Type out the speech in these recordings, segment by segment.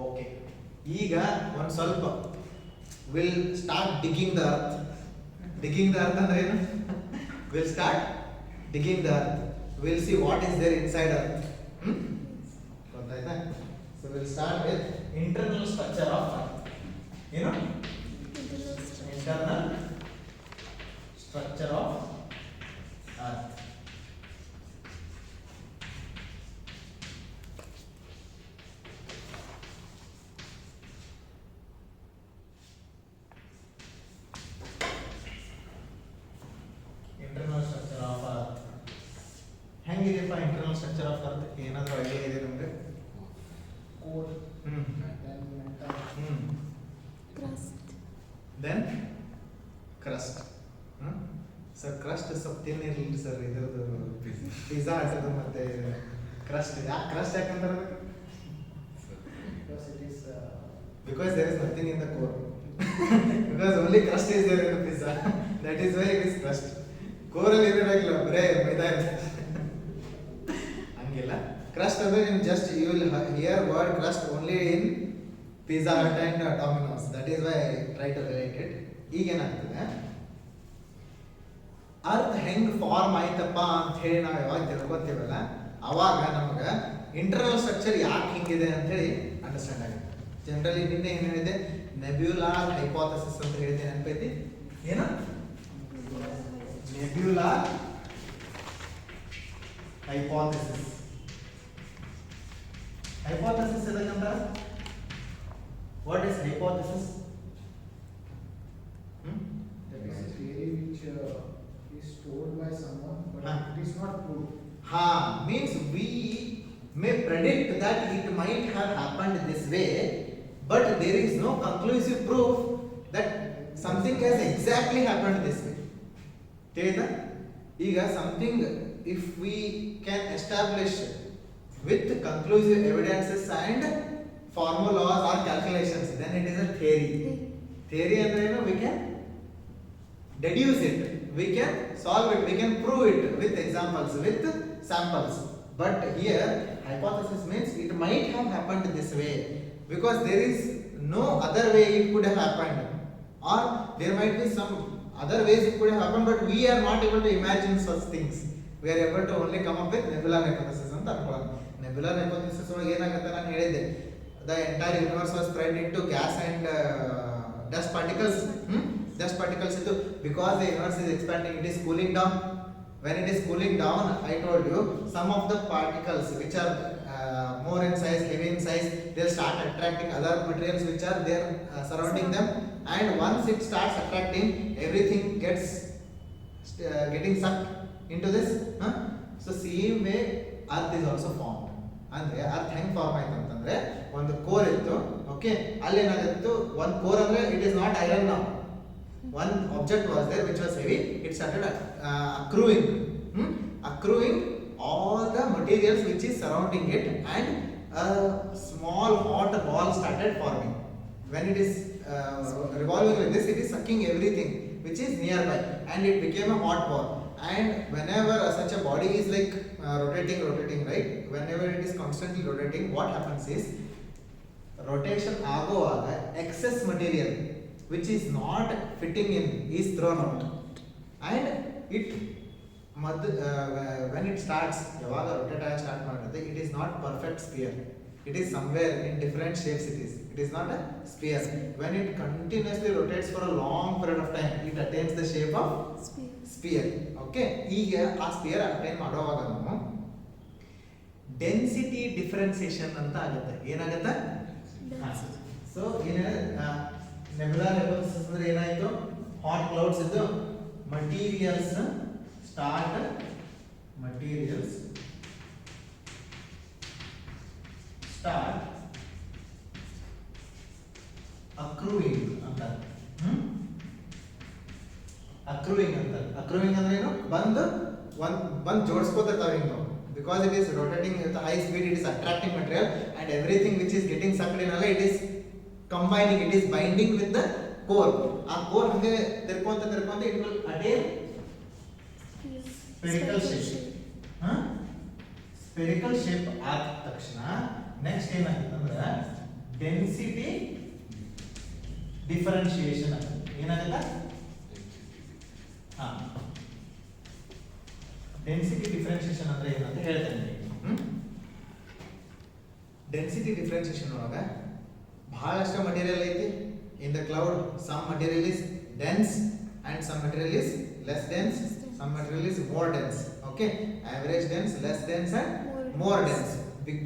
Okay, ಈಗ ಒಂದು ಸ್ವಲ್ಪ will start digging the earth. Digging the earth ಅಂದ್ರೆ ಏನು? Will start digging the earth. Will see what is there inside earth. ಗೊತ್ತಾಯ್ತಾ? So will start with internal structure of earth. ಏನು? Internal structure of earth. Internal structure of earth ಹೆಂಗಿದೆಯಪ್ಪ? Internal structure of earth ಏನಾದರೂ idea ಇದೆ ನಿಮಗೆ? Core, hmm then metal, hmm Crust. Then crust. Sir crust ಸ್ವಲ್ಪ ತಿನ್ನಿರಲಿಲ್ಲ sir, ಇದ್ರದ್ದು pizza ಹಾಕೋದು ಮತ್ತೆ ಕ್ರಸ್ಟ್. ಯಾಕೆ ಕ್ರಸ್ಟ್ ಯಾಕಂತಾರೆ? because it is because there is nothing in the core. Because only crust is there in the pizza, that is why it is crust. ಕೋರಲ್ಲಿ ಏನಿರಲ್ಲ, ಬರೇ ಮೈದಾ ಇರ್ತದೆ. ಹಂಗಿಲ್ಲ. ಕ್ರಸ್ಟ್ ಅಂದ್ರೆ ನೀವು just you will hear word crust only in Pizza Hut and Domino's. That is why I try to relate it. ಈಗೇನಾಗ್ತದೆ, earth ಹೆಂಗ್ ಫಾರ್ಮ್ ಆಯ್ತಪ್ಪ ಅಂತ ಹೇಳಿ ನಾವು ಯಾವಾಗ ತಿಳ್ಕೊತೀವಲ್ಲ, ಅವಾಗ ನಮಗೆ ಇಂಟರ್ನಲ್ ಸ್ಟ್ರಕ್ಚರ್ ಯಾಕೆ ಹಿಂಗಿದೆ ಅಂತ ಹೇಳಿ ಅಂಡರ್ಸ್ಟ್ಯಾಂಡ್ ಆಗುತ್ತೆ. ಜನರಲಿ ನಿನ್ನೆ ಏನು ಹೇಳಿದೆ? ನೆಬ್ಯುಲಾರ್ ಹೈಪೋಥಸಿಸ್ ಅಂತ ಹೇಳಿದೆ, ನೆನಪೈತಿ? ಏನು? Nebular hypothesis. ಹೈಪೋಥಸಿಸ್ ಎದಕ್ಕಂತ? What is hypothesis? that is a theory which is told by someone, but Huh. it is not proved. Means we may predict that it might have happened this way, but there is no conclusive proof that something has exactly happened this way. ತಿಳಿದ? ಈಗ something, if we can establish with conclusive evidences and formulas or calculations, then it is a theory. Theory ಅಂದ್ರೆ ಏನು? We can deduce it, we can solve it, we can prove it with examples, with samples. But here hypothesis means it might have happened this way because there is no other way it could have happened, or there might be some other ways it could have happened, but we are not able to imagine such things. We are able to only come up with nebular hypothesis ಅಂತ ಅನ್ಕೊಳ್ಳೋಣ. Nebular hypothesis ಒಳಗೆ ಏನಾಗುತ್ತೆ? ನಾನು ಹೇಳಿದ್ದೆ, the entire universe was spread into gas and dust particles. Dust particles ಇದ್ದು, because the universe is expanding, it is cooling down. When it is cooling down, I told you, some of the particles which are more in size, heavy in size, they'll start attracting other materials which are there surrounding them, and once it starts attracting, everything gets getting sucked into this. So same way earth is also formed. ಅಂದ್ರೆ earth ಹೆಂಗ್ form ಆಯ್ತು ಅಂತಂದ್ರೆ, ಒಂದು core ಇತ್ತು. Okay, ಅಲ್ಲಿ ಏನಾಗಿತ್ತು? ಒಂದು core ಅಂದ್ರೆ ಇಟ್ ಇಸ್ ನಾಟ್ ಐರನ್. ನಾವು one object was there which was heavy, it started accruing all the materials which is surrounding it, and a small hot ball started forming. When it is revolving like this, it is sucking everything which is nearby, and it became a hot ball. And whenever such a body is like rotating, right, whenever it is constantly rotating, what happens is rotation ಆಗುವಾಗ excess material which is not fitting in is thrown out, and it when it starts, ಯಾವಾಗ rotate ಆಗ start ಮಾಡುತ್ತೆ, it is not perfect sphere, it is somewhere in different shapes. It is not a sphere. When it continuously rotates for a long period of time, it attains the shape of sphere. Okay, ಈಗ ಆ spear attain ಮಾಡುವಾಗ ನಾವು density differentiation ಅಂತ ಆಗುತ್ತೆ. ಏನಾಗುತ್ತೆ? So ನೆಬ್ಯುಲರ್ hypothesis ಅಂದ್ರೆ ಏನಾಯ್ತು? Hot clouds ಇದ್ದು materials start accruing ಅಂತ. accruing ಅಂದ್ರೆ ಏನು? ಬಂದು ಜೋಡಿಸ್ಕೋತಿರ್ತಾವೆ ಹಿಂಗೆ. Because it is rotating at a high speed, it is attracting material, and everything which is getting sucked in, it is combining, it is binding with the core. ಆ core ಹಂಗೆ ತಿರ್ಕೊಂತ it will attain spherical shape. Spherical shape ಆದ ತಕ್ಷಣ next ಏನಾಗುತ್ತೆ ಅಂದ್ರೆ density differentiation ಅಂತ ಏನಾಗಲ್ಲ ಹಾ density differentiation ಅಂದ್ರೆ ಏನಂತ ಹೇಳ್ತೇನೆ ಡೆನ್ಸಿಟಿ ಡಿಫರೆನ್ಶಿಯೇಷನ್ ಒಳಗ ಬಹಳಷ್ಟು ಮಟೀರಿಯಲ್ ಐತಿ in the cloud some material is dense and some material is less dense some material is more dense, okay, average dense, less dense and more dense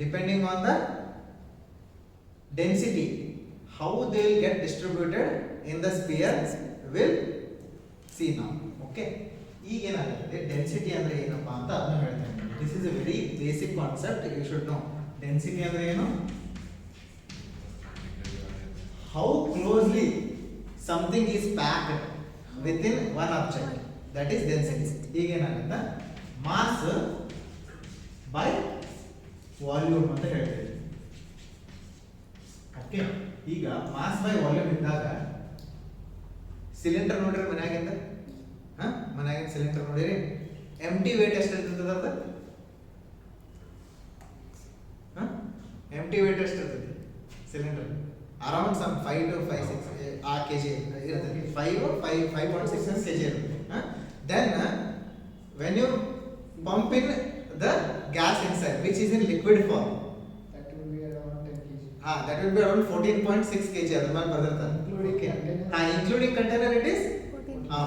depending on the density how they will get distributed in the sphere will see now, okay. ಈಗ ಏನಾಗುತ್ತೆ density ಅಂದ್ರೆ ಏನಪ್ಪಾ ಅಂತ ಅದನ್ನ ಹೇಳ್ತೇನೆ. This is a very basic concept, you should know. Density ಅಂದ್ರೆ ಏನು, how closely something is packed within one object, that is density. ಈಗ ಏನಾಗುತ್ತೆ ಮಾಸ್ ಬೈ ವಾಲ್ಯೂಮ್ ಅಂತ ಹೇಳ್ತೀವಿ, ಓಕೆ. ಈಗ ಮಾಸ್ ಬೈ ವಾಲ್ಯೂಮ್ ಇದ್ದಾಗ ಸಿಲಿಂಡರ್ ನೋಡಿರಿ ಮನ್ಯಾಗಿಂದ, ಮನ್ಯಾಗಿಂದ ಸಿಲಿಂಡರ್ ನೋಡಿರಿ, ಎಂಟಿ ವೇಟ್ ಎಷ್ಟು ಇರ್ತದೆ ಅದ, ಎಂಟಿ ವೇಟ್ ಎಷ್ಟು ಇರ್ತದೆ ಸಿಲಿಂಡರ್, ಅರೌಂಡ್ ಸಮ್ 5 to 5-6 ಆ ಕೆಜಿ ಇರ್ತದೆ, 5.6 ಕೆಜಿ ಇರುತ್ತೆ. Then when you pump in the gas inside which is in liquid form, that will be around 10 kg. That will be around 14.6 kg adha ಮೇಲೆ ಬರ್ದಿರ್ತಾರೆ, including container it is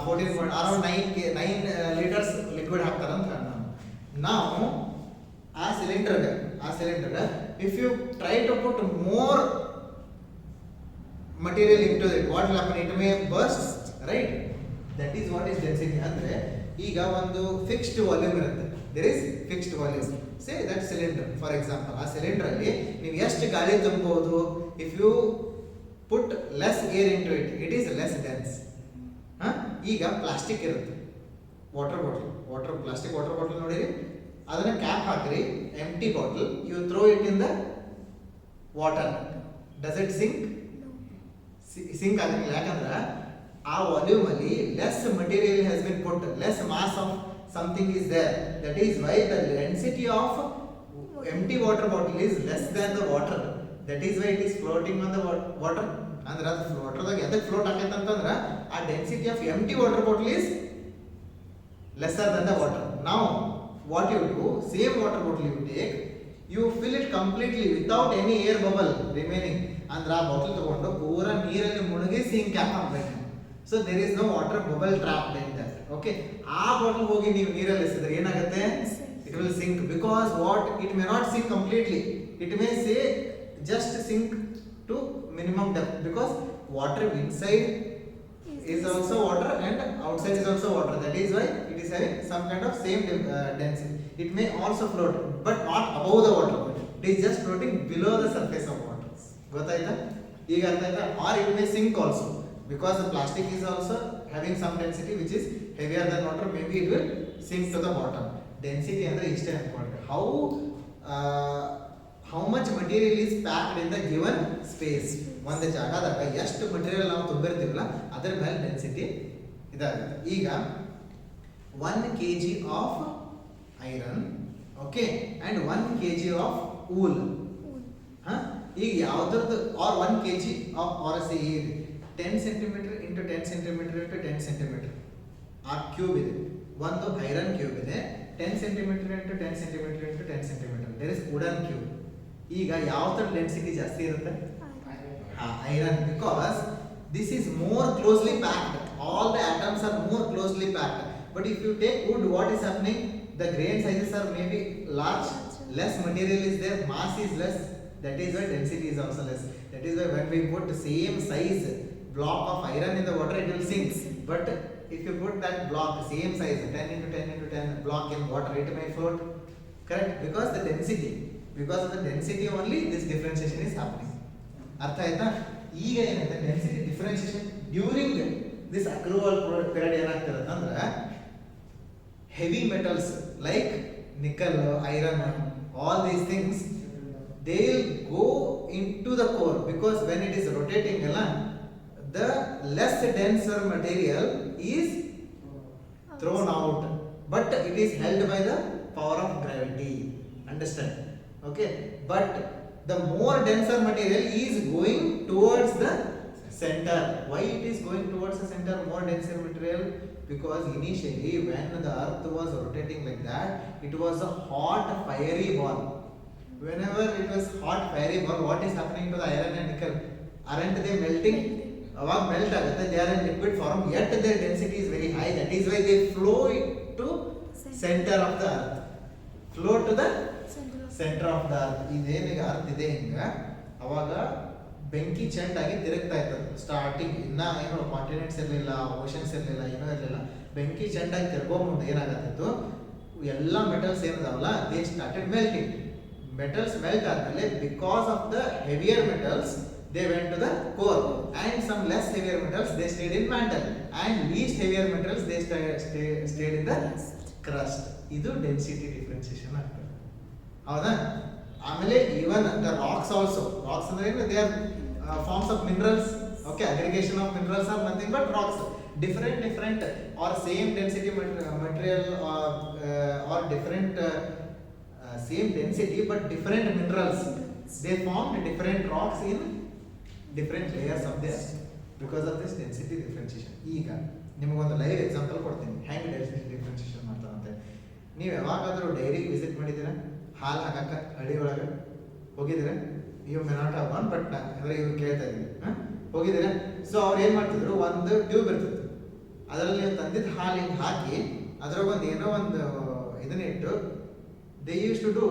14 around 9 liters liquid ಹಾಕ್ತಾರೆ ಅಂತ ನಾವು. Now ಆ cylinder if you try to put more material into it, what will happen, it may burst, right? That is what is density. ಅಂದ್ರೆ ಈಗ ಒಂದು fixed volume ಇರುತ್ತೆ, there is fixed volume, say that cylinder for example, ಆ cylinder ಅಲ್ಲಿ ನೀವು ಎಷ್ಟು ಗಾಳಿ ತುಂಬಬಹುದು, if you put less air into it, it is less dense. ಈಗ ಪ್ಲಾಸ್ಟಿಕ್ ಇರುತ್ತೆ, ಪ್ಲಾಸ್ಟಿಕ್ ವಾಟರ್ ಬಾಟಲ್ ನೋಡಿರಿ, ಅದನ್ನ ಕ್ಯಾಪ್ ಹಾಕ್ರಿ, empty bottle, you throw it in the water, does it sink ಆಗಲ್ಲ, ಯಾಕಂದ್ರೆ ಆ ವಾಲ್ಯೂಮ್ ಅಲ್ಲಿ less material has been put, less mass of something is there, that is why the density of empty water bottle is less than the water, that is why it is floating on the water. ಅಂದ್ರೆ ಅದು ವಾಟರ್ದಾಗ ಎದಕ್ಕೆ float ಆಗೈತೆ ಅಂತಂದ್ರೆ ಆ density of empty water bottle is lesser than the water. ನಾವು what you do, same water bottle you take, you fill it completely without any air bubble remaining, ಅಂದ್ರೆ ಆ ಬಾಟಲ್ ತಗೊಂಡು ಪೂರ ನೀರಲ್ಲಿ ಮುಳುಗಿಸಿ ಹಿಂಗೆ ಕ್ಯಾಪ್ ಹಾಕ್ಬೇಕು. So there is no water bubble trapped in that, okay. ಆ bottle ಹೋಗಿ ನೀವು ನೀರಲ್ಲಿ ಎಸೆದ್ರೆ ಏನಾಗುತ್ತೆ, it will sink, because what it may not sink completely, it may say just sink to minimum depth, because water inside is also water and outside is also water, that is why it is having some kind of same density. It may also float but not above the water, it is just floating below the surface of water. Gotaita ಈಗ ಅರ್ಥ ಆಯ್ತಾ? Or it may sink also, because the plastic is also having some density which is heavier than water, maybe it will sink to the bottom. Density ಅಂದ್ರೆ ಇಷ್ಟೇ important, how much material is packed in the given space. ಒಂದು ಜಾಗದಾಗ ಎಷ್ಟು material ನಾವು ತುಂಬಿರ್ತೀವಲ್ಲ ಅದರ ಮೇಲೆ density ಇದಾಗುತ್ತೆ. ಈಗ 1 kg of iron, okay, and 1 kg of wool, ಈಗ ಯಾವ್ದ್ರದ್ದು, or 1 kg of or see 10 centimetre into 10 centimetre into 10 centimetre ಆ ಕ್ಯೂಬ್ ಇದೆ, ಒಂದು ಐರನ್ ಕ್ಯೂಬ್ ಇದೆ, 10 centimetre into 10 centimetre into 10 centimetre, there is wooden cube. ಈಗ ಯಾವ ತರ ಡೆನ್ಸಿಟಿ ಜಾಸ್ತಿ ಇರುತ್ತೆ, iron, because this is more closely packed, all the atoms are more closely packed. But if you take wood, what is happening, the grain sizes are maybe large, less material is there, mass is less, that is why density is also less. That is why when we put same size block of iron in the water, it will sink, but if you put that block same size 10 into 10 into 10 block in water, it may float, correct, because the density, because of the density only this differentiation is happening. ಅರ್ಥ ಆಯ್ತಾ? ಈಗ ಏನಾಯ್ತು, density differentiation during this accrual period ಏನಾಗ್ತದೆ ಅಂದ್ರೆ heavy metals like nickel, iron, all these things they will go into the core, because when it is rotating the less denser material is thrown out, but it is held by the power of gravity, understand, okay. But the more denser material is going towards the center. Why it is going towards the center, more denser material? Because initially when the earth was rotating like that, it was a hot fiery ball. Whenever it was hot fiery ball, what is happening to the iron and nickel? Aren't they melting? ಅವಾಗ melt ಆಗುತ್ತೆ, they are in liquid form, yet their density is very high, that is why they flow to centre of the earth. Flow to the centre of the earth. ಇದೇನೀಗ earth ಇದೆ ಹಿಂಗ, ಅವಾಗ ಬೆಂಕಿ ಚೆಂಡಾಗಿ ತಿರುಗ್ತಾ ಇರ್ತದೆ. Starting ಇನ್ನ ಏನೋ ಕಾಂಟಿನೆಂಟ್ಸ್ ಇರಲಿಲ್ಲ, ಓಷನ್ಸ್ ಇರಲಿಲ್ಲ, ಏನೋ ಇರಲಿಲ್ಲ. ಬೆಂಕಿ ಚೆಂಡಾಗಿ ತಿರ್ಗೋ ಮುಂದೆ ಏನಾಗತ್ತಿತ್ತು, ಎಲ್ಲ ಮೆಟಲ್ಸ್ ಏನಿದಾವಲ್ಲ they started melting. Metals melt ಆದ್ಮೇಲೆ because of the heavier metals they went to the core, and some less heavier metals they stayed in mantle, and least heavier metals they stayed in the crust. ಇದು density differentiation ಆಗ್ತದೆ, ಹೌದಾ? ಆಮೇಲೆ even the rocks also, rocks ಅಂದ್ರೆ ಏನು, they are forms of minerals. Okay, aggregation of minerals are nothing but rocks. different or same density material or different same density but different minerals, they formed different rocks in different layers of this because of this density differentiation. ಈಗ ನಿಮಗೊಂದು live example ಕೊಡ್ತೀನಿ ಹೆಂಗೆ density differentiation ಮಾಡ್ತಾರಂತೆ. ನೀವು ಯಾವಾಗಾದರೂ ಡೈರಿಗೆ visit ಮಾಡಿದ್ದೀರಾ? ಹಾಲು ಹಾಕಕ್ಕ ಹಳ್ಳಿ ಒಳಗೆ ಹೋಗಿದ್ದೀರಾ? You may not have one, but ಅಂದರೆ ಇವ್ರು ಕೇಳ್ತಾ ಇದ್ದೀವಿ, ಹೋಗಿದ್ದೀರಾ? ಸೊ ಅವ್ರು ಏನು ಮಾಡ್ತಿದ್ರು, ಒಂದು ಟ್ಯೂಬ್ ಇರ್ತಿತ್ತು, ಅದರಲ್ಲಿ ನೀವು ತಂದಿದ್ದ ಹಾಲು ಹಿಂಗೆ ಹಾಕಿ ಅದ್ರಾಗ ಒಂದು ಏನೋ ಒಂದು ಇದನ್ನ ಇಟ್ಟು ದೇ ಯೂಸ್ ಟು ಡೂ,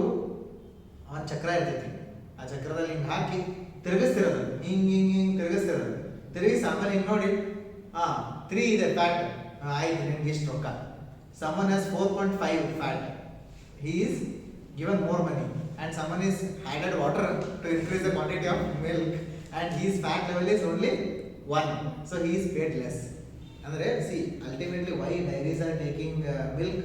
ಒಂದು ಚಕ್ರ ಇರ್ತೈತಿ, ಆ ಚಕ್ರದಲ್ಲಿ ಹಿಂಗೆ ಹಾಕಿ ತಿರುಗಿಸ್ತಿರೋದು, ಹಿಂಗೆ ತಿರುಗಿಸ್ತಿರೋದು. ತಿರುಗಿಸಿ ಆಮೇಲೆ ಹಿಂಗೆ ನೋಡಿ, 3 ಇದೆ ಫ್ಯಾಟ್, ಆಯ್ತು ನಿಮ್ಗೆ ಇಷ್ಟು ರೊಕ್ಕ. someone has 4.5 fat, he is given more money, and someone is added water to increase the quantity of milk, and his fat level is only 1, so he is paid less. Andre see, ultimately why dairies are taking milk,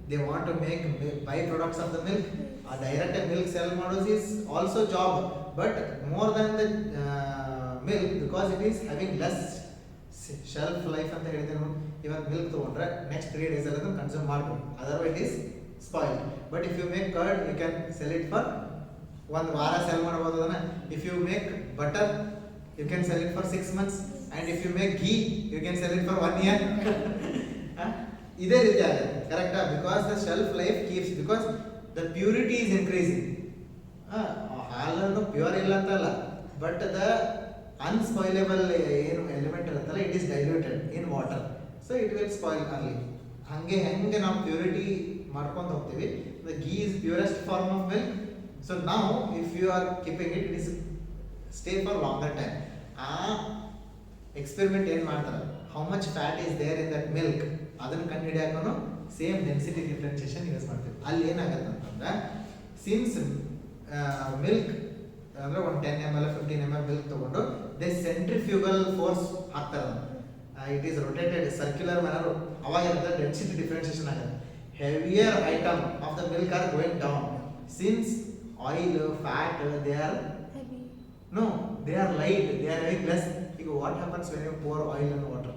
they want to make byproducts of the milk. A direct milk sell models is also job, but more than the milk, because it is having less shelf life ಅಂತ ಹೇಳಿದ್ರೆ, ಇವಾಗ milk ತಗೊಂಡ್ರೆ next 3 days ಅಲ್ಲಿ ಅದನ್ನು consume ಮಾಡ್ಬೋದು, otherwise it is spoiled. But if you make curd you can sell it for 1 ವಾರ sell ಮಾಡ್ಬೋದು ಅದನ್ನ. If you make butter you can sell it for 6 months, and if you make ghee you can sell it for 1 year. ಇದೇ ರೀತಿ ಆಗುತ್ತೆ, ಕರೆಕ್ಟಾ? Because the shelf life keeps, because the purity is increasing. ಹಾಲನ್ನು pure ಇಲ್ಲ ಅಂತಲ್ಲ, but the unspoilable ಏನು element ಇರುತ್ತಲ್ಲ, it is diluted in water, so it will spoil early. ಹಾಗೆ ಹೆಂಗೆ ನಾವು ಪ್ಯೂರಿಟಿ ಮಾಡ್ಕೊಂಡು ಹೋಗ್ತೀವಿ, the ghee is purest form of milk. So ನಾವು if you are keeping it, it is stay for longer time. ಆ experiment ಏನು ಮಾಡ್ತಾರೆ, how much fat is there in that milk, ಅದನ್ನು ಕಂಡು ಹಿಡಿಯಾಕನು ಸೇಮ್ ಡೆನ್ಸಿಟಿ ಡಿಫ್ರೆನ್ಸಿಯೇಷನ್ ಯೂಸ್ ಮಾಡ್ತೀವಿ. ಅಲ್ಲಿ ಏನಾಗುತ್ತೆ ಅಂತಂದ್ರೆ, ಸಿನ್ಸ್ ಮಿಲ್ಕ್ ಅಂದ್ರೆ ಒಂದು 10 ml 15 ml ಮಿಲ್ಕ್ ತಗೊಂಡು ದೇ ಸೆಂಟ್ರಿಫ್ಯೂಗಲ್ ಫೋರ್ಸ್ ಹಾಕ್ತಾರೆ, it is rotated circular manner, ಅವಾಗ ಡೆನ್ಸಿಟಿ ಡಿಫ್ರೆನ್ಸಿಯೇಷನ್ ಆಗುತ್ತೆ. Heavier item of the milk are going down, since oil fat they are no, they are light, they are very less. What happens when you pour oil in water?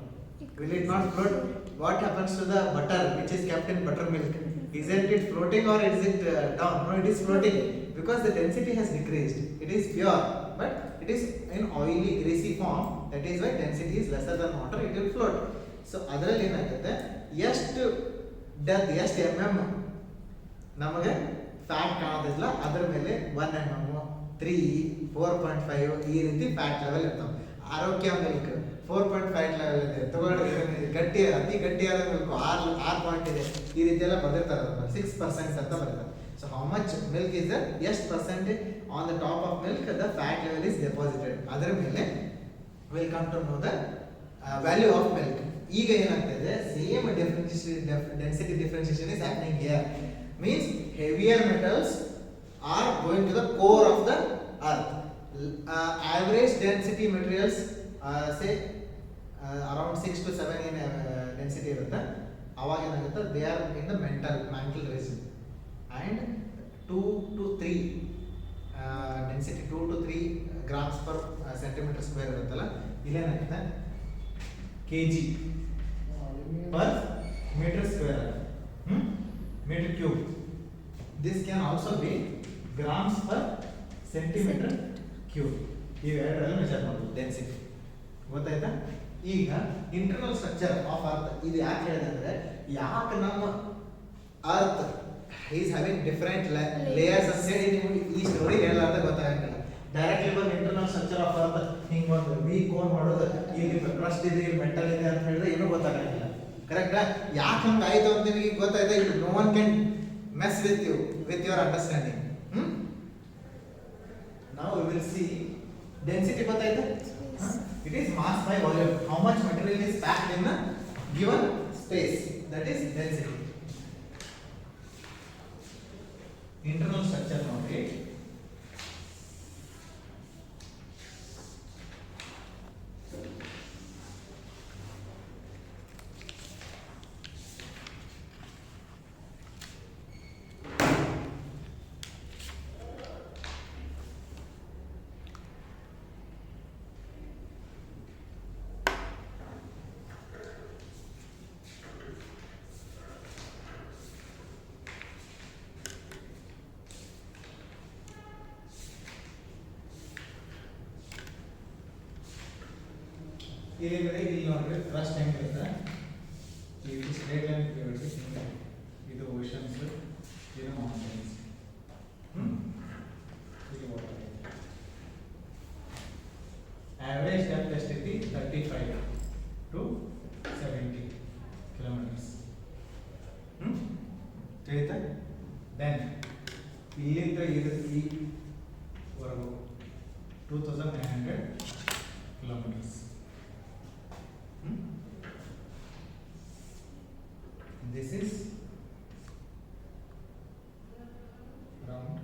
Will it not float? What happens to the butter which is kept in buttermilk? Isn't it floating or is it down? No, it is floating because the density has decreased. It is pure, but it is in oily, greasy form. That is why density is lesser than water. It will float. So, ಅದರಲ್ಲಿ ಏನಾಗುತ್ತೆ, ಎಷ್ಟು death, ಎಷ್ಟು ನಮಗೆ fat ಕಾಣೋದಿಲ್ಲ, ಅದರ ಮೇಲೆ 1 mm 3, 4.5 ಈ ರೀತಿ ಫ್ಯಾಟ್ ಲೆವೆಲ್ ಇರ್ತಾವೆ. ಆರೋಗ್ಯ ಮಿಲ್ಕ್ 4.5 ಲೆವೆಲ್ ಇದೆ, ತಗೊಳ್ಳಿ ಗಟ್ಟಿ, ಅತಿ ಗಟ್ಟಿಯಾದ ಮಿಲ್ಕ್ 6 ಪಾಯಿಂಟ್ ಇದೆ, ಈ ರೀತಿ ಎಲ್ಲ ಬರೆದಿರ್ತಾರೆ, 6% ಅಂತ ಬರೀತಾರೆ. So how much milk is the, ಎಷ್ಟು percentage on the top of milk the fat level is deposited, ಅದರ ಮೇಲೆ will come to know the value of milk. ಈಗ ಏನಾಗ್ತದೆ, same density differentiation is happening here. Means heavier metals are going to the core of the earth. Average density materials say around 6 to 7 in density irutte, aವಾಗ ಏನಾಗುತ್ತೆ, they are in the mantle region, and 2 to 3 density 2 to 3 grams per centimeter square ಇರುತ್ತಲ್ಲ, ಇಲ್ಲೇನಾಗುತ್ತೆ kg per meter square, meter cube. This can also be grams per centimetre cube. ಇವೆರಡರಲ್ಲಿ measure ಮಾಡ್ಬೋದು density. ಗೊತ್ತಾಯ್ತಾ? ಈಗ internal structure of earth ಇದು ಯಾಕೆ ಹೇಳಿದೆ ಅಂದ್ರೆ, ಯಾಕೆ ನಮ್ಮ earth is having different layers ಅಂತ ಹೇಳಿ ನಿಮಗೆ ಈ ಸ್ಟೋರಿ ಹೇಳಲಾರ್ದ ಗೊತ್ತಾಗಂಗಿಲ್ಲ. ಡೈರೆಕ್ಟ್ಲಿ ಬಂದು ಇಂಟರ್ನಲ್ ಸ್ಟ್ರಕ್ಚರ್ ಆಫ್ ಅರ್ತ್ ಹಿಂಗೆ ಒಂದು ವಿ ಕೋನ್ ಮಾಡೋದು, ಇಲ್ಲಿ ಕ್ರಸ್ಟ್ ಇದೆ, ಇಲ್ಲಿ ಮೆಟಲ್ ಇದೆ ಅಂತ ಹೇಳಿದ್ರೆ ಏನೂ ಗೊತ್ತಾಗಂಗಿಲ್ಲ. ಕರೆಕ್ಟಾ? ಯಾಕೆ ಹಂಗೆ ಆಯ್ತು ಅಂತ ನಿಮಗೆ ಗೊತ್ತಾಯ್ತಾ? ಇದು no one can mess with you with your understanding. ನಾವು ವಿ ವಿಲ್ ಸಿ ಡೆನ್ಸಿಟಿ. ಗೊತ್ತಾಯ್ತಾ? It is mass by volume. How much material is packed in a given space? That is density. Internal structure ನೋಡಿ. ಇಲ್ಲಿ ನೋಡ್ರಿ crust ಹೆಂಗಿರುತ್ತೆ, ಇದು straight line ಕೇಳಿ, ಇದು oceans, ಇದು ಮೌಂಟೇನ್ಸ್, ಇದು ವಾಟರ್. ಆವರೇಜ್ ಡೆಪ್ತ್ ಎಷ್ಟೈತಿ? 35 to 70 ಕಿಲೋಮೀಟರ್ಸ್. ತಿಳಿತಾ? ದೆನ್ ಇಲ್ಲಿಂದ ಈವರೆಗೂ 2900 ಕಿಲೋಮೀಟರ್ಸ್. This is around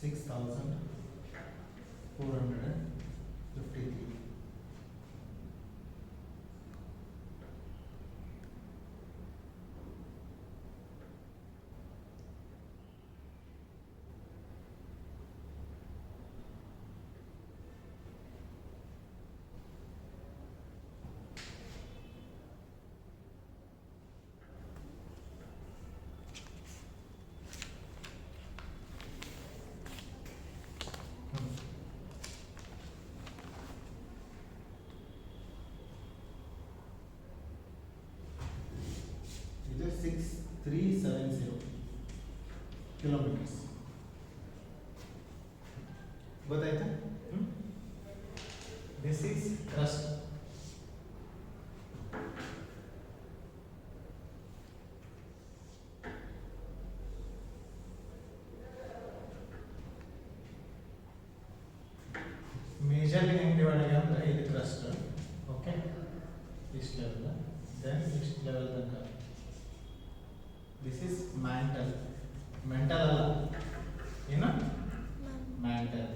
6,453. ಇದು 6370 ಕಿಲೋಮೀಟರ್ಸ್. ಗೊತ್ತಾಯ್ತಾ? This is crust. ಮೇಜರ್ಲಿ ಹೆಂಗೆ ಡಿವೈಡ್ ಆಗಿ ಅಂದ್ರೆ ಇದು ಕ್ರಸ್ಟ್, ಓಕೆ, ಇಷ್ಟು ಲೆವೆಲ್, ದೆನ್ ಇಷ್ಟು ಲೆವೆಲ್ ತನಕ. This is mantle. ಮೆಂಟಲ್ ಅಲ್ಲ, ಏನು? ಮ್ಯಾಂಟಲ್.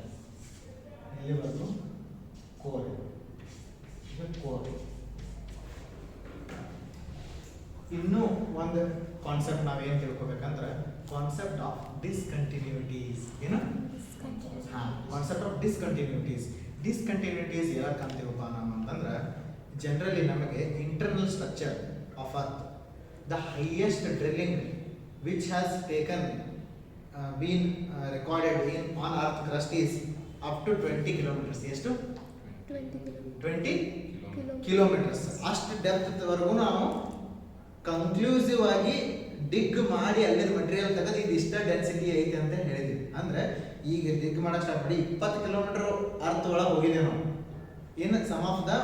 ಇಲ್ಲಿ ಬಂದು ಕೋರ್. ಇದು ಕೋರ್. ಇನ್ನೂ ಒಂದು ಕಾನ್ಸೆಪ್ಟ್ ನಾವೇನು ತಿಳ್ಕೊಬೇಕಂದ್ರೆ, ಕಾನ್ಸೆಪ್ಟ್ ಆಫ್ ಡಿಸ್ಕಂಟಿನ್ಯೂಟೀಸ್. ಏನು? Concept of ಡಿಸ್ಕಂಟಿನ್ಯೂಟೀಸ್. ಡಿಸ್ಕಂಟಿನ್ಯೂಟೀಸ್ ಯಾಕೆ ಅಂತೀವಪ್ಪ ನಾವು ಅಂತಂದ್ರೆ, ಜನರಲಿ ನಮಗೆ internal structure of earth, the highest drilling which has been recorded on earth crust is up to 20 kilometers. ಎಷ್ಟು? 20 kilometers. ಅಷ್ಟು ಡೆಪ್ತ್ ವರೆಗೂ ನಾವು ಕನ್ಕ್ಲೂಸಿವ್ ಆಗಿ ಡಿಗ್ ಮಾಡಿ ಅಲ್ಲಿನ ಮಟೀರಿಯಲ್ ತೆಗೆದು ಇದು ಇಷ್ಟ ಡೆನ್ಸಿಟಿ ಐತೆ ಅಂತ ಹೇಳಿದ್ವಿ. ಅಂದ್ರೆ ಈಗ ಡಿಗ್ ಮಾಡಕ್ ಸ್ಟಾರ್ಟ್ ಮಾಡಿ 20 ಕಿಲೋಮೀಟರ್ ಅರ್ತ್ ಒಳಗೆ ಹೋಗಿದ್ದೇವೆ ನಾವು. In some of the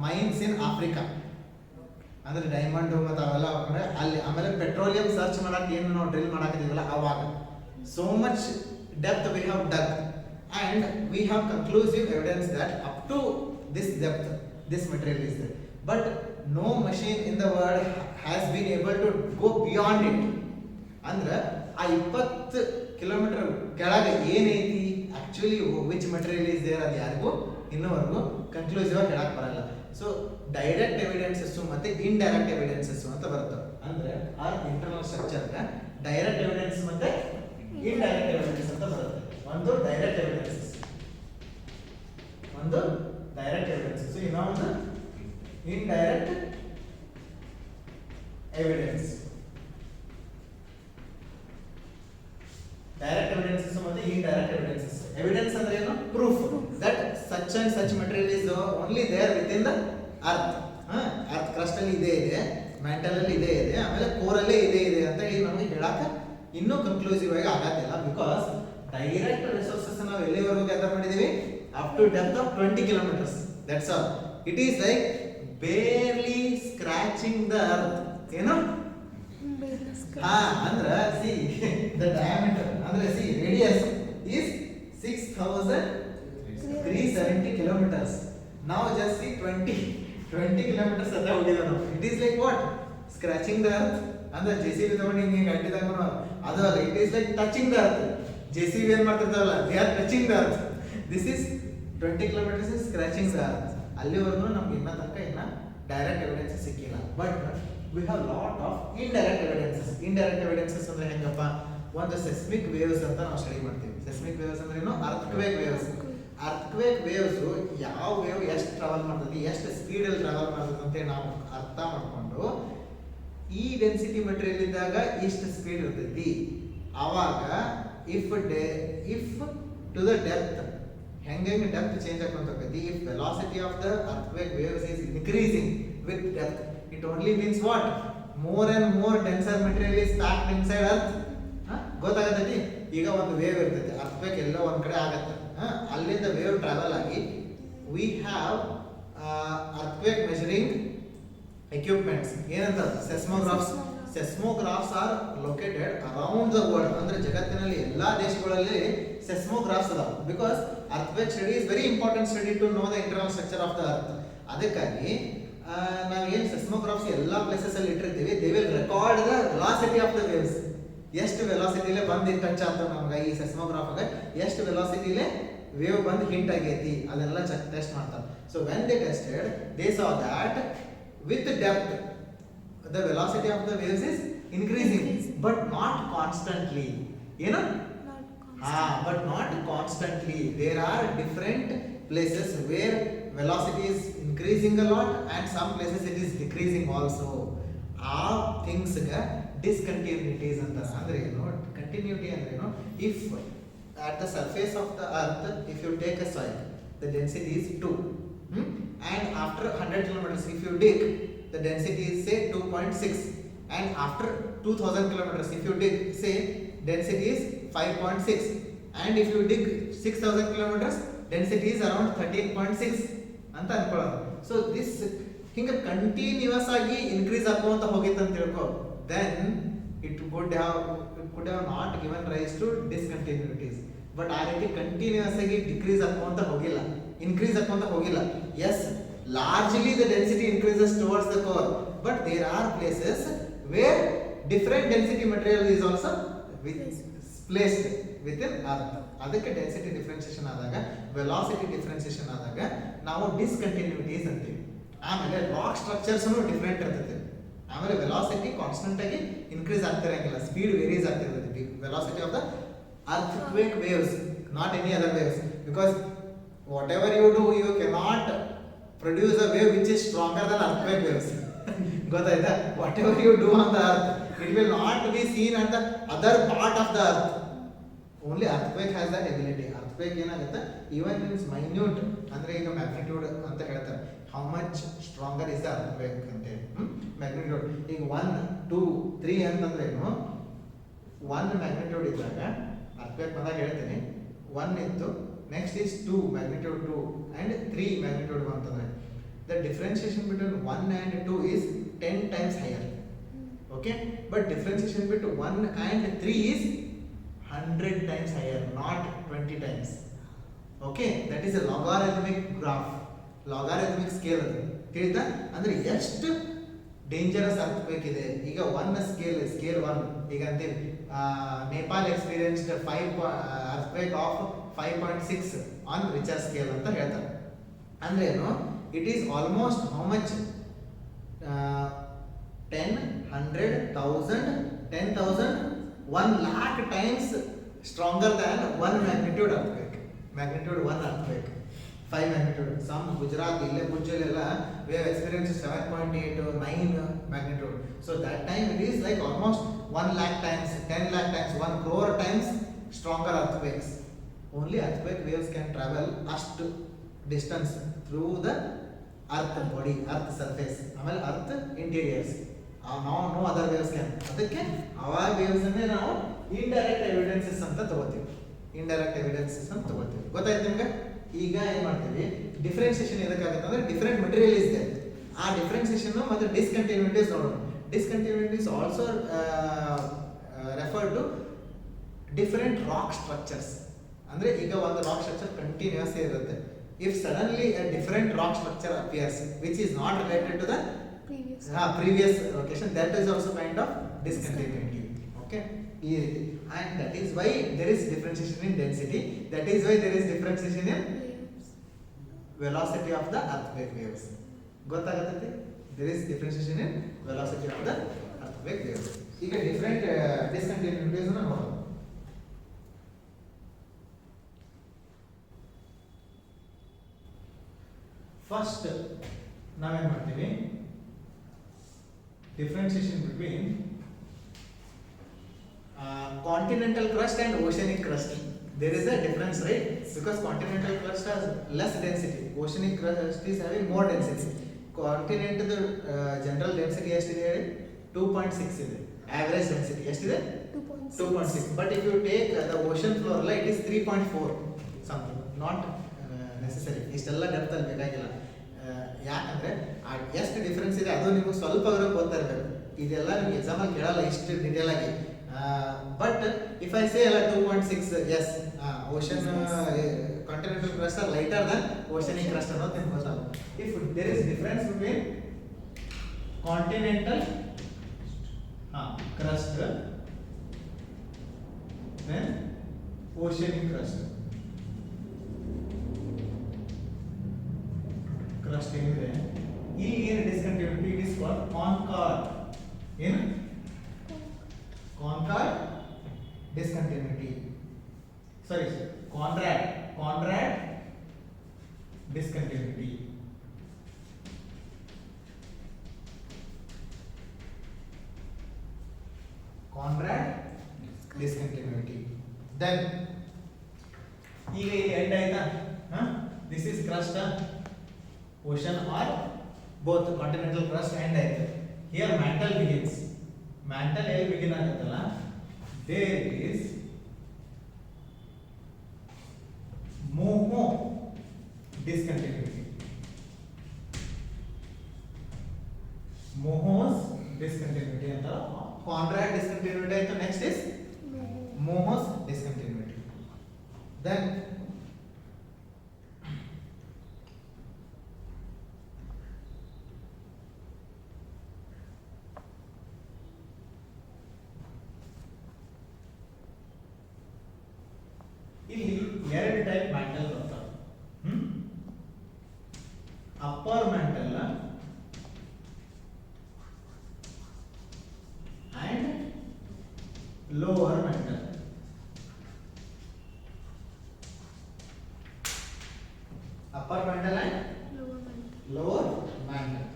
mines in Africa, ಅಂದ್ರೆ ಡೈಮಂಡ್ ಮತ್ತು ಅವೆಲ್ಲ ಅಲ್ಲಿ. ಆಮೇಲೆ ಪೆಟ್ರೋಲಿಯಂ ಸರ್ಚ್ ಮಾಡಕ್ಕೆ ಏನು ನಾವು ಡ್ರಿಲ್ ಮಾಡಾಕಿದೀವಲ್ಲ ಅವಾಗ so much depth we have dug and we have conclusive evidence that up to this depth this material is there. But no machine in the world has been able to go beyond it. ಅಂದ್ರೆ ಆ 20 kilometre ಕೆಳಗೆ ಏನೈತಿ actually which material is there ಅದು ಯಾರಿಗೂ ಇನ್ನೂವರೆಗೂ conclusive ಆಗಿ ಹೇಳಕ್ ಬರಲ್ಲ. ಸೊ ಡೈರೆಕ್ಟ್ ಎವಿಡೆನ್ಸಸ್ ಮತ್ತೆ ಇಂಡೈರೆಕ್ಟ್ ಎವಿಡೆನ್ಸಸ್ ಅಂತ ಬರ್ತವೆ. ಅಂದ್ರೆ ಆ ಇಂಟರ್ನಲ್ ಸ್ಟ್ರಕ್ಚರ್ ಡೈರೆಕ್ಟ್ ಎವಿಡೆನ್ಸ್ ಮತ್ತೆ ಇಂಡೈರೆಕ್ಟ್ ಎವಿಡೆನ್ಸ್ ಅಂತ ಬರುತ್ತೆ. ಒಂದು ಡೈರೆಕ್ಟ್ ಎವಿಡೆನ್ಸಸ್, ಒಂದು ಡೈರೆಕ್ಟ್ ಎವಿಡೆನ್ಸಸ್, ಇನ್ನೊಂದು ಇಂಡೈರೆಕ್ಟ್ ಎವಿಡೆನ್ಸ್. ಡೈರೆಕ್ಟ್ ಎವಿಡೆನ್ಸಸ್ ಮತ್ತು ಇಂಡೈರೆಕ್ಟ್ ಎವಿಡೆನ್ಸಸ್. ಎವಿಡೆನ್ಸ್ ಅಂದ್ರೆ ಏನು? Proof that such and such material is only there within the earth. Earth crust ಅಲ್ಲಿ ಇದೇ ಇದೆ, ಮ್ಯಾಂಟಲ್ ಅಲ್ಲಿ ಇದೇ ಇದೆ, ಆಮೇಲೆ ಕೋರ್ ಅಲ್ಲೇ ಇದೇ ಇದೆ ಅಂತ ಹೇಳಿ ನಮಗೆ ಹೇಳಕ್ಕೆ ಇನ್ನೂ ಕನ್ಕ್ಲೂಸಿವ್ ಆಗಿ ಆಗತ್ತಿಲ್ಲ. ಬಿಕಾಸ್ ಡೈರೆಕ್ಟ್ ರಿಸೋರ್ಸಸ್ ನಾವು ಎಲ್ಲಿವರೆಗೂ ಗ್ಯಾದರ್ ಮಾಡಿದೀವಿ? Up to depth of 20 kilometers. That's all. It is like barely scratching the earth. ಏನು? ಅಂದ್ರ ಸಿ ದ ಡಯಾಮೀಟರ್ ಅಂದ್ರೆ see radius is 6,370 kilometers. Now just see 20 kilometers ಅದ ಹೋಗಿದೆ ನಾವು. It is like what? Scratching the earth. ಅಂದ್ರೆ JCB ತಗೊಂಡು ಹಿಂಗೆ ಗಟ್ಟಿದಾಗ ಅದು ಅಲ್ಲ. It is like touching the earth. JCB ಏನ್ ಮಾಡ್ತಿರ್ತಾರಲ್ಲ, they are touching the earth. This is 20 kilometers is scratching the earth. ಅಲ್ಲಿವರೆಗೂ ನಮ್ಗೆ ಇನ್ನ ತನಕ ಇನ್ನ ಡೈರೆಕ್ಟ್ ಎವಿಡೆನ್ಸ್ ಸಿಕ್ಕಿಲ್ಲ. But we have lot of indirect evidences. Indirect evidences ಅಂದ್ರೆ ಹೆಂಗಪ್ಪ? ಒಂದು ಸೆಸ್ಮಿಕ್ ವೇವ್ಸ್ ಅಂತ ನಾವು ಸ್ಟಡಿ ಮಾಡ್ತೀವಿ. ಸೆಸ್ಮಿಕ್ ವೇವ್ಸ್ ಅಂದ್ರೆ ಏನು? Earthquake waves. ಅರ್ಥಕ್ವೇಕ್ ವೇವ್ಸ್ ಯಾವ ವೇವ್ ಎಷ್ಟು ಟ್ರಾವೆಲ್ ಮಾಡ್ತದೆ, ಎಷ್ಟು ಸ್ಪೀಡ್ ಅಲ್ಲಿ ಟ್ರಾವೆಲ್ ಮಾಡ್ತದೆ ಅಂತ ನಾವು ಅರ್ಥ ಮಾಡ್ಕೊಂಡು ಈ ಡೆನ್ಸಿಟಿ ಮೆಟೀರಿಯಲ್ ಇದ್ದಾಗ ಇಷ್ಟು ಸ್ಪೀಡ್ ಇರ್ತೈತಿ. ಆವಾಗ ಇಫ್ ಟು ದ ಡೆಪ್ತ್ ಹೆಂಗೆ ಡೆಪ್ತ್ ಚೇಂಜ್ ಆಗುತ್ತೆ ಹೋಗ್ತೈತಿ. If velocity of the earthquake waves is increasing with depth, it only means what? More and more denser material is packed inside earth. ಗೊತ್ತಾಗತ್ತೈತಿ? ಈಗ ಒಂದು wave ಇರ್ತೈತಿ, earthquake ಎಲ್ಲೋ ಒಂದ್ ಕಡೆ ಆಗತ್ತೆ, ಅಲ್ಲಿಂದ ವೇವ್ ಟ್ರಾವೆಲ್ ಆಗಿ we have earthquake measuring equipments. ಏನಂತ? Seismographs. Seismographs are located around the world. ಅಂದ್ರೆ ಜಗತ್ತಿನಲ್ಲಿ ಎಲ್ಲಾ ದೇಶಗಳಲ್ಲಿ ಸೆಸ್ಮೋಗ್ರಾಫ್ಸ್ ಅದಾವ. Because earthquake study is very important study to know the internal structure of the earth. ಅದಕ್ಕಾಗಿ ನಾವೇನು ಸೆಸ್ಮೋಗ್ರಾಫ್ಸ್ ಎಲ್ಲ ಪ್ಲೇಸಸ್ ಅಲ್ಲಿ ಇಟ್ಟಿರ್ತೀವಿ, they will record the velocity of the waves. ಎಷ್ಟು ವೆಲಾಸಿಟಿಲೇ ಬಂದು ಟಚ್ ಆಗ್ತದೆ ನಮ್ಗೆ ಈ ಸೆಸ್ಮೋಗ್ರಾಫ್ ಎಷ್ಟು ವೆಲಾಸಿಟಿಲೇ ವೇವ್ ಬಂದು ಹಿಟ್ ಆಗೈತಿ ಅದೆಲ್ಲ ಟೆಸ್ಟ್ ಮಾಡ್ತಾರೆ. So when they tested they saw that with depth the velocity of the waves is increasing but not constantly. ಏನು? But not constantly. There are different places where velocity is increasing a lot and some places it is decreasing also. ಆ things ಗೆ ಡಿಸ್ಕಂಟಿನ್ಯೂಟೀಸ್ ಅಂತ. ಅಂದ್ರೆ ಏನು? Continuity ಅಂದ್ರೆ ಏನು? If at the surface of the earth if you take a soil the density is 2 and after 100 kilometers if you dig the density is say 2.6 and after 2000 kilometers if you dig say density is 5.6 and if you dig 6000 kilometers density is around 13.6 ಅಂತ ಅನ್ಕೊಳ್ಳೋದು. So this ಹಿಂಗೆ continuous ಆಗಿ increase ಆಗುವಂತ ಹೋಗಿತ್ತು ಅಂತ ತಿಳ್ಕೊ, then it could have not given rise to discontinuities. But ಆ ರೀತಿ ಕಂಟಿನ್ಯೂಸ್ ಆಗಿ ಡಿಕ್ರೀಸ್ ಆಗುವಂತ ಹೋಗಿಲ್ಲ, ಇನ್ಕ್ರೀಸ್ ಆಗುವಂತ ಹೋಗಿಲ್ಲ. Yes, largely the density increases towards the core, but there are places where different density material is also placed with in earth. ಅದಕ್ಕೆ density differentiation ಆದಾಗ, velocity differentiation ಆದಾಗ ನಾವು ಡಿಸ್ಕಂಟಿನ್ಯೂಟೀಸ್ ಅಂತೀವಿ. ಆಮೇಲೆ ರಾಕ್ ಸ್ಟ್ರಕ್ಚರ್ಸ್ ಡಿಫ್ರೆಂಟ್ ಇರ್ತೈತೆ. ಆಮೇಲೆ ವೆಲಾಸಿಟಿ ಕಾನ್ಸ್ಟೆಂಟ್ ಆಗಿ increase ಆಗ್ತಿರಂಗಿಲ್ಲ, ಸ್ಪೀಡ್ ವೇರೀಸ್ ಆಗ್ತಿರ್ತೈತಿ. Velocity of the earthquake waves, not any other waves, because whatever you do you cannot produce a wave which is stronger than earthquake waves. ಗೊತ್ತಾಯ್ತಾ? whatever you do on the earth it will not be seen at the other part of the earth. only earthquake has that ability. earthquake ಏನಾಗುತ್ತೆ, even in minute ಅಂದ್ರೆ ಈಗ magnitude ಅಂತ ಹೇಳ್ತಾರೆ, how much stronger is the earthquake ಅಂತ ಹೇಳಿ magnitude. ಈಗ 1 2 3 ಅಂತಂದ್ರೆ ಏನು, 1 ಮ್ಯಾಗ್ನಿಟ್ಯೂಡ್ ಇದ್ದಾಗ ಅರ್ಥಕ್ವೇಕ್ ಬಂದಾಗ ಹೇಳ್ತೀನಿ, 1 ಇತ್ತು, next is 2 magnitude 2 and 3 magnitude ಅಂತಂದ್ರೆ the differentiation between 1 and 2 is 10 times higher. Okay, but differentiation between 1 and 3 is 100 times higher, not 20 times. Okay, that is a logarithmic graph, logarithmic scale. ತಿಳಿತಾ? ಅಂದ್ರೆ ಎಷ್ಟು dangerous earthquake ಇದೆ. ಈಗ 1 scale 1 ಈಗ ಅಂತೀವಿ, Nepal experienced 5 earthquake of 5.6 on richer scale ಅಂತ ಹೇಳ್ತಾರೆ. ಅಂದ್ರೆ ಏನು, it is almost how much, 10 100 1000 10,000 1 lakh times stronger than 1 magnitude earthquake. Magnitude 1 earthquake, 5 magnitude. Some Gujarat ille Bhujaleella we have experienced 7.8 or 9 magnitude. So that time it is like almost 1 lakh times, 10 lakh times, 1 crore times stronger earthquakes. Only earthquake waves can travel ಅಷ್ಟು distance through the earth body, earth surface, ಆಮೇಲೆ earth interiors. No other waves can. ಅದಕ್ಕೆ ಆ waves ಅನ್ನೇ ನಾವು indirect evidences ಅಂತ ತಗೋತೀವಿ. Indirect evidences ಅಂತ ತಗೋತೀವಿ. ಗೊತ್ತಾಯ್ತು ನಿಮ್ಗೆ? ಈಗ ಏನ್ ಮಾಡ್ತೀವಿ, ಡಿಫರೆನ್ಸಿಯೇಷನ್ ಎದಕ್ಕಾಗುತ್ತೆ ಅಂದ್ರೆ ಡಿಫರೆಂಟ್ ಮೆಟೀರಿಯಲ್ ಇಸ್ ದೇರ್. ಆ ಡಿಫರೆನ್ಸಿಯೇಷನ್ ಮತ್ತೆ ಡಿಸ್ಕಂಟಿನ್ಯೂಟೀಸ್ ನೋಡೋಣ. Discontinuities also refer to different rock structures. ಅಂದ್ರೆ ಈಗ ಒಂದು ರಾಕ್ ಸ್ಟ್ರಕ್ಚರ್ ಕಂಟಿನ್ಯೂಸ್ ಇರುತ್ತೆ. If suddenly a different rock structure appears which is not related to the previous location, that is also kind of discontinuity. Okay, ಈ ರೀತಿ. And that is why there is differentiation in density, that is why there is differentiation in velocity of the earthquake waves. ಗೊತ್ತಾಗುತ್ತೆ? There is differentiation in velocity of the earthquake waves. ಈಗ different discontinuities ಅನ್ನು ನೋಡೋಣ. First ನಾವೇನ್ ಮಾಡ್ತೀವಿ, differentiation between continental crust and oceanic crust. There is a difference, right? Because continental crust has less density, oceanic crust is having more density. Continental general density ಎಷ್ಟಿದೆ ಹೇಳಿ? 2.6 ಇದೆ. Average density ಎಷ್ಟಿದೆ? 2.6. But if you take the ocean floor, it is 3.4 something. Not necessary. ಇಷ್ಟೆಲ್ಲ depth ಅಲ್ಲಿ ಬೇಕಾಗಿಲ್ಲ. ಯಾಕಂದ್ರೆ ಎಷ್ಟು difference ಇದೆ ಅದು ನಿಮಗೆ ಸ್ವಲ್ಪ ಗೊತ್ತಾ ಇರಬೇಕು. ಇದೆಲ್ಲ ನಿಮ್ಗೆ ಎಕ್ಸಾಮ್ ಅಲ್ಲಿ ಕೇಳಲ್ಲ ಇಷ್ಟು ಡೀಟೇಲ್ ಆಗಿ. But if I say 2.6, yes, ocean continental crust are lighter than oceanic crust ಅನ್ನೋದು ನಿಮ್ಗೆ ಗೊತ್ತಾಗುತ್ತೆ. If there is difference between continental crust then oceanic crust ಏನಿದೆ ಇಲ್ಲಿ ಏನು discontinuity, it is called Concord. ಏನು Concord discontinuity, sorry Conrad discontinuity. Conrad discontinuity. Then ಈಗ ಇಲ್ಲಿ end ಆಯ್ತಾ? This is crust ocean or both continental crust and ಆಯ್ತು. Here mantle begins. Mantle ಎಲ್ಲಿ begin ಆಗುತ್ತಲ್ಲ, there is moho discontinuity. Moho's discontinuity ಅಂತ. Conrad discontinuity ಆಯ್ತು. Next is Moho's discontinuity. Then ಇಲ್ಲಿ ಎರಡು ಟೈಪ್ ಮ್ಯಾಂಟಲ್ ಬರ್ತಾವೆ. Upper mantle and lower mantle. Upper mantle and lower mantle.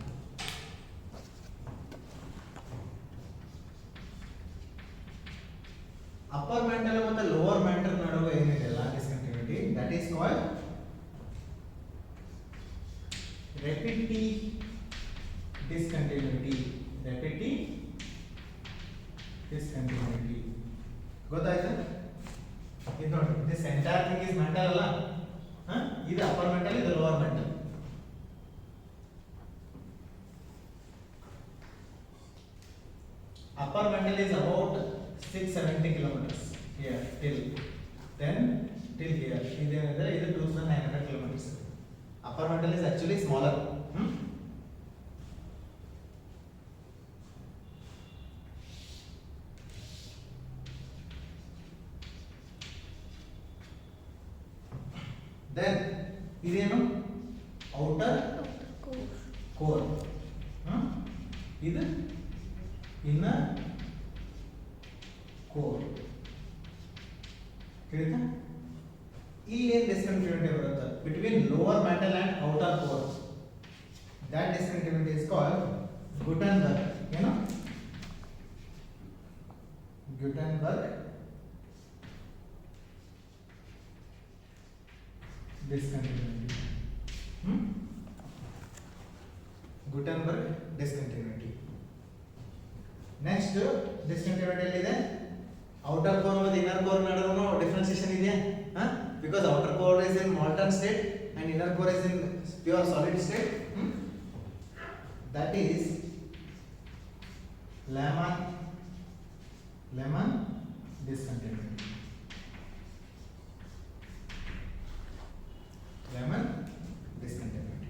Upper mantle ಮತ್ತು lower mantle ನಡುವೆ ಏನಿದೆಯಲ್ಲ discontinuity, that is called Repetti discontinuity. Repetti discontinuity ಗೊತ್ತಾಯ್ತಾ? ಇದು ನೋಡಿ, this entire thing is mantle ಅಲ್ಲ. ಇದು ಅಪ್ಪರ್ ಮ್ಯಾಂಟಲ್, ಇದು lower mantle. Upper mantle is about 670 kilometers here till here. Idenidre idu 2900 kilometers. Upper mantle is actually smaller. Then idenu outer core. Idu inner core. ತಿಳಿತಾ? ಇಲ್ಲಿ ಏನು discontinuity ಬರುತ್ತೆ between lower mantle and outer core, that discontinuity is called Gutenberg. ಏನು? Gutenberg discontinuity. Gutenberg discontinuity. Next discontinuity ಎಲ್ಲಿದೆ? Outer core ಮತ್ತು inner core ನಡುವೆ differentiation ಇದೆಯಾ? Because outer core is in molten state and inner core is in pure solid state. That is Lemon discontinuity. Lemon discontinuity.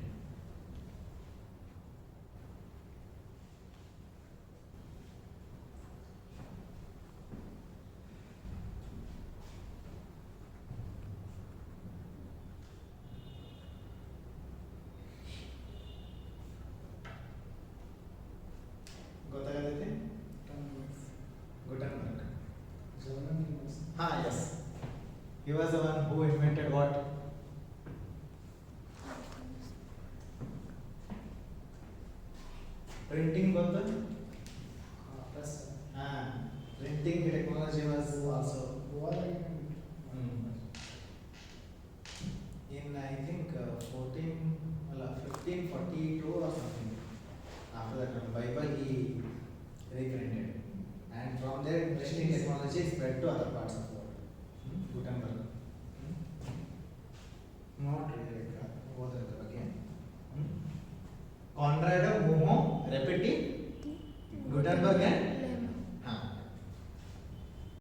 ಗೊತ್ತಾಗತೈತಿ? Gutenberg. German was Yes. He was the one who invented what? Printing ಗೊತ್ತಾ? press. Printing technology was also in I think 1542 or something. After that Bible he reprinted, and from there printing technology spread to other parts of the world. Gutenberg. Not really ಓದೋದ್ರ ಬಗ್ಗೆ. Conrad Moho Repeti, Gutenberg and